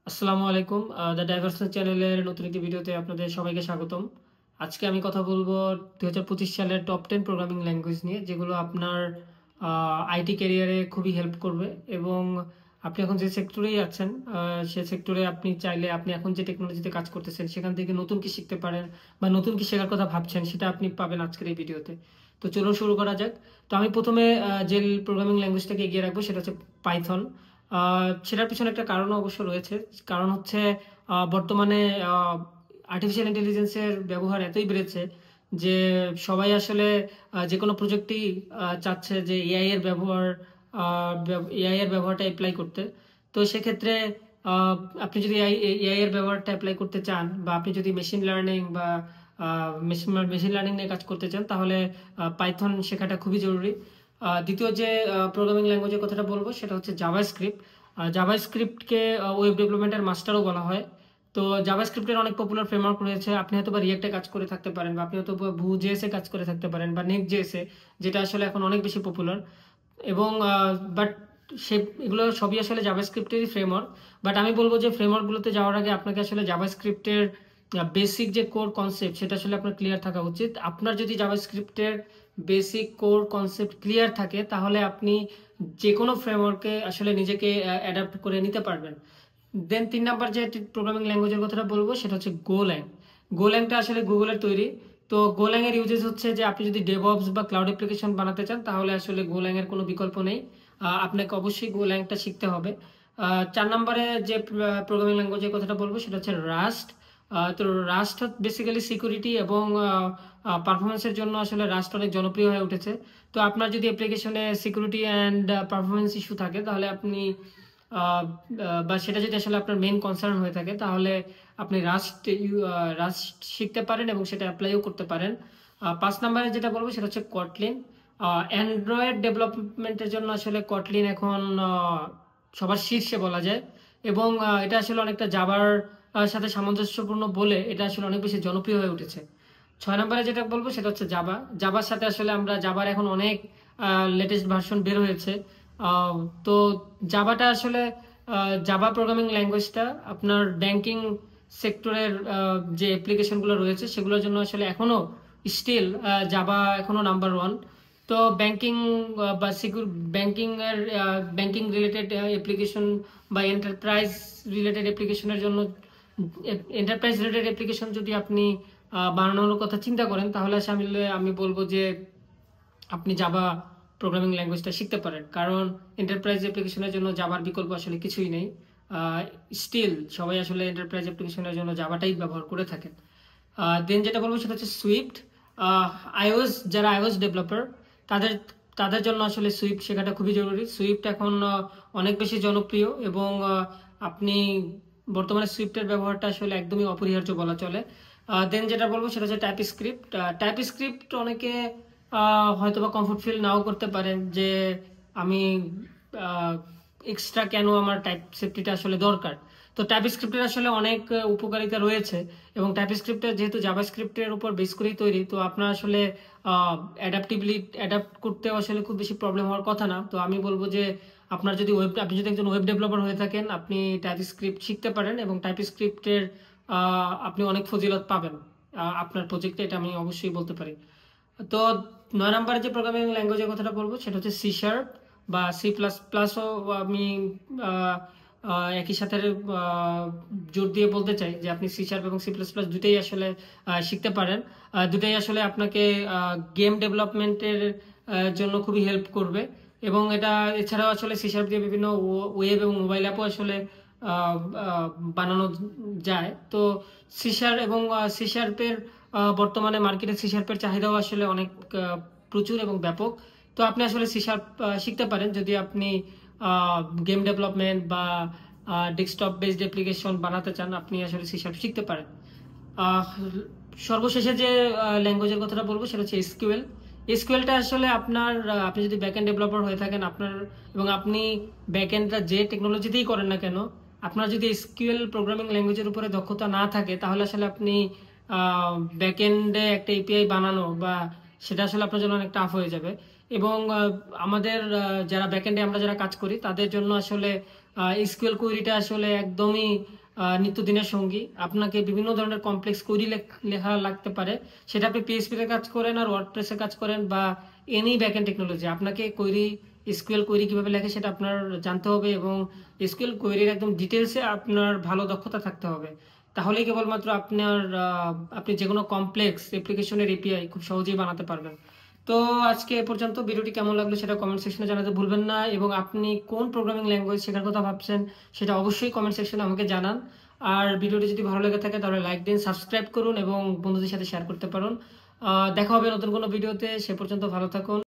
আসসালামু আলাইকুম। The diversion চ্যানেলের নতুন একটি ভিডিওতে আপনাদের সবাইকে স্বাগতম। আজকে আমি কথা বলবো 2025 সালের টপ 10 প্রোগ্রামিং ল্যাঙ্গুয়েজ নিয়ে, যেগুলো আপনার আইটি ক্যারিয়ারে খুবই হেল্প করবে। এবং আপনি এখন যে সেক্টরেই আছেন, সে সেক্টরে আপনি চাইলে আপনি এখন যে টেকনোলজিতে কাজ করতেছেন সেখান থেকে নতুন কি শিখতে পারেন বা নতুন কি শেখার কথা ভাবছেন, সেটা আপনি পাবেন আজকের এই ভিডিওতে। তো চলুন শুরু করা যাক। তো আমি প্রথমে যে প্রোগ্রামিং ল্যাঙ্গুয়েজটাকে এগিয়ে রাখবো সেটা হচ্ছে পাইথন। সেটার পিছনে একটা কারণ অবশ্য রয়েছে। কারণ হচ্ছে বর্তমানে আর্টিফিশিয়াল ইন্টেলিজেন্সের ব্যবহার এতই বেড়েছে যে সবাই আসলে যে কোনো প্রযুক্তি চাচ্ছে যে এআই এর ব্যবহারটা অ্যাপ্লাই করতে। তো সেক্ষেত্রে আহ, আপনি যদি এআই এর ব্যবহারটা অ্যাপ্লাই করতে চান, বা আপনি যদি মেশিন লার্নিং বা মেশিন লার্নিং নিয়ে কাজ করতে চান, তাহলে পাইথন শেখাটা খুবই জরুরি। দ্বিতীয় যে প্রোগ্রামিং ল্যাঙ্গুয়েজের কথাটা বলবো সেটা হচ্ছে জাভাস্ক্রিপ্ট। জাভাস্ক্রিপ্টকে ওয়েব ডেভেলপমেন্টের মাস্টারও বলা হয়। তো জাভাস্ক্রিপ্টের অনেক পপুলার ফ্রেমওয়ার্ক রয়েছে। আপনি হয়তো বা রিয়েক্টে কাজ করে থাকতে পারেন, বা আপনি হয়তো Vue.js এ কাজ করে থাকতে পারেন, বা নেক্সট.js এ, যেটা আসলে এখন অনেক বেশি পপুলার। এবং বাট সে এগুলো সবই আসলে জাভাস্ক্রিপ্টেরই ফ্রেমওয়ার্ক। বাট আমি বলবো যে ফ্রেমওয়ার্কগুলোতে যাওয়ার আগে আপনাকে আসলে জাভাস্ক্রিপ্টের বেসিক যে কোর কনসেপ্ট সেটা আসলে আপনার ক্লিয়ার থাকা উচিত। আপনার যদি জাভাস্ক্রিপ্টের বেসিক কোর কনসেপ্ট ক্লিয়ার থাকে, তাহলে আপনি যে কোনো ফ্রেমওয়ার্কে আসলে নিজেকে অ্যাডাপ্ট করে নিতে পারবেন। দেন 3 নাম্বার যে প্রোগ্রামিং ল্যাঙ্গুয়েজের কথাটা বলবো সেটা হচ্ছে গোল্যাং। গোল্যাংটা আসলে গুগলের তৈরি। তো গোল্যাং এর ইউজেস হচ্ছে যে আপনি যদি ডেভঅপস বা ক্লাউড অ্যাপ্লিকেশন বানাতে চান, তাহলে আসলে গোল্যাং এর কোনো বিকল্প নেই। আপনাকে অবশ্যই গোল্যাংটা শিখতে হবে। 4 নম্বরে যে প্রোগ্রামিং ল্যাঙ্গুয়েজের কথাটা বলবো সেটা হচ্ছে রাস্ট। তো রাস্ট বেসিক্যালি সিকিউরিটি এবং পারফরমেন্সের জন্য আসলে রাস্ট অনেক জনপ্রিয় হয়ে উঠেছে। তো আপনার যদি অ্যাপ্লিকেশনে সিকিউরিটি অ্যান্ড পারফরমেন্স ইস্যু থাকে, তাহলে আপনি আহ, বা সেটা যদি আসলে আপনার মেইন কনসার্ন হয়ে থাকে, তাহলে আপনি রাস্ট শিখতে পারেন এবং সেটা অ্যাপ্লাইও করতে পারেন। 5 নম্বরে যেটা বলবো সেটা হচ্ছে কটলিন। অ্যান্ড্রয়েড ডেভেলপমেন্টের জন্য আসলে কটলিন এখন সবার শীর্ষে বলা যায়। এবং এটা আসলে অনেকটা জাভার সাথে সামঞ্জস্যপূর্ণ বলে এটা আসলে অনেক বেশি জনপ্রিয় হয়ে উঠেছে। 6 নম্বরে যেটা বলবো সেটা হচ্ছে জাভা। জাভার সাথে আসলে আমরা জাভার এখন অনেক লেটেস্ট ভার্সন বের হয়েছে। আহ, তো জাভাটা আসলে জাভা প্রোগ্রামিং ল্যাঙ্গুয়েজটা আপনার ব্যাংকিং সেক্টরের যে অ্যাপ্লিকেশনগুলো রয়েছে সেগুলোর জন্য আসলে এখনো স্টিল জাভা এখনো নাম্বার 1। তো ব্যাংকিং বা সিকিউর ব্যাংকিং এর ব্যাংকিং রিলেটেড অ্যাপ্লিকেশন বা এন্টারপ্রাইজ রিলেটেড অ্যাপ্লিকেশনের জন্য, এন্টারপ্রাইজ রিলেটেড অ্যাপ্লিকেশন যদি আপনি বানানোর কথা চিন্তা করেন, তাহলে আসলে আমি বলবো যে আপনি জাভা প্রোগ্রামিং ল্যাঙ্গুয়েজটা শিখতে পারেন। কারণ এন্টারপ্রাইজ অ্যাপ্লিকেশনের জন্য জাভার বিকল্প আসলে কিছুই নেই। স্টিল সবাই আসলে এন্টারপ্রাইজ অ্যাপ্লিকেশনের জন্য জাভাটাই ব্যবহার করে থাকেন। দেন যেটা বলবো সেটা হচ্ছে সুইফট। যারা আইওএস ডেভেলপার, তাদের তাদের জন্য আসলে সুইফট শেখাটা খুবই জরুরি। সুইফট এখন অনেক বেশি জনপ্রিয়, এবং আপনি বর্তমানে সুইফটের ব্যবহারটা আসলে একদমই অপরিহার্য বলা চলে। দেন যেটা বলবো সেটা হচ্ছে টাইপস্ক্রিপ্ট। টাইপস্ক্রিপ্ট অনেকে হয়তো বা কমফোর্ট ফিল নাও করতে পারেন যে আমি এক্সট্রা কেন আমার টাইপ সেফটিটা আসলে দরকার। তো টাইপস্ক্রিপ্টের আসলে অনেক উপকারিতা রয়েছে। এবং টাইপস্ক্রিপ্টের যেহেতু জাভাস্ক্রিপ্টের উপর বেস করেই তৈরি, তো আপনার আসলে অ্যাডাপ্ট করতে আসলে খুব বেশি প্রবলেম হওয়ার কথা না। তো আমি বলবো যে আপনি যদি একজন ওয়েব ডেভেলপার হয়ে থাকেন, আপনি টাইপস্ক্রিপ্ট শিখতে পারেন, এবং টাইপস্ক্রিপ্টের আপনি অনেক ফজিলত পাবেন আপনার প্রজেক্টে, এটা আমি অবশ্যই বলতে পারি। তো 9 নম্বরে যে প্রোগ্রামিং ল্যাঙ্গুয়েজের কথাটা বলবো সেটা হচ্ছে C# বা C++ও। আমি আহ, একই সাথে জোর দিয়ে বলতে চাই যে আপনি C# এবং C++ দুটোই আসলে শিখতে পারেন। দুটোই আসলে আপনাকে গেম ডেভেলপমেন্টের জন্য খুবই হেল্প করবে। এবং এছাড়াও আসলে C# দিয়ে বিভিন্ন ওয়েব এবং মোবাইল অ্যাপও আসলে আহ, আহ, বানানো যায়। তো C# এবং C#-এর বর্তমানে মার্কেটে C#-এর চাহিদাও আসলে অনেক প্রচুর এবং ব্যাপক। তো আপনি আসলে C# শিখতে পারেন যদি আপনি গেম ডেভেলপমেন্ট বা ডেস্কটপ বেসড অ্যাপ্লিকেশন বানাতে চান, আপনি আসলে C# শিখতে পারেন। আহ, সর্বশেষে যে ল্যাঙ্গুয়েজের কথাটা বলবো সেটা হচ্ছে এসকিউএল। এসকিউএলটা আসলে আপনি যদি ব্যাকএন্ড ডেভেলপার হয়ে থাকেন, এবং আপনি ব্যাকএন্ডটা যে টেকনোলজিতেই করেন না কেন, আপনার যদি এসকিউএল প্রোগ্রামিং ল্যাঙ্গুয়েজের উপরে দক্ষতা না থাকে, তাহলে আসলে আপনি ব্যাকএন্ডে একটা এপিআই বানানো বা সেটা আসলে আপনার জন্য অনেক টাফ হয়ে যাবে। এবং আমাদের যারা ব্যাকএন্ডে আমরা যারা কাজ করি, তাদের জন্য আসলে এসকিউএল কোয়েরিটা আসলে একদমই নিত্যদিনের সঙ্গী। আপনাকে বিভিন্ন ধরনের কমপ্লেক্স কোয়েরি লেখা লাগতে পারে, সেটা আপনি পিএইচপি তে কাজ করেন আর ওয়ার্ডপ্রেসে কাজ করেন বা এনি ব্যাকএন্ড টেকনোলজি, আপনাকে এসকিউএল কোয়েরি কিভাবে লেখে সেটা আপনার জানতে হবে এবং এসকিউএল কোয়েরির একদম ডিটেলসে আপনার ভালো দক্ষতা থাকতে হবে। তাহলেই কেবলমাত্র আপনি যে কোনো কমপ্লেক্স অ্যাপ্লিকেশনের এপিআই খুব সহজেই বানাতে পারবেন। তো আজকে এ পর্যন্ত। ভিডিওটি কেমন লাগলো সেটা কমেন্ট সেকশনে জানাতে ভুলবেন না, এবং আপনি কোন প্রোগ্রামিং ল্যাঙ্গুয়েজ শেখার কথা ভাবছেন সেটা অবশ্যই কমেন্ট সেকশনে আমাকে জানান। আর ভিডিওটি যদি ভালো লেগে থাকে তাহলে লাইক দিন, সাবস্ক্রাইব করুন এবং বন্ধুদের সাথে শেয়ার করতে পারুন। দেখা হবে নতুন কোনো ভিডিওতে, সে পর্যন্ত ভালো থাকুন।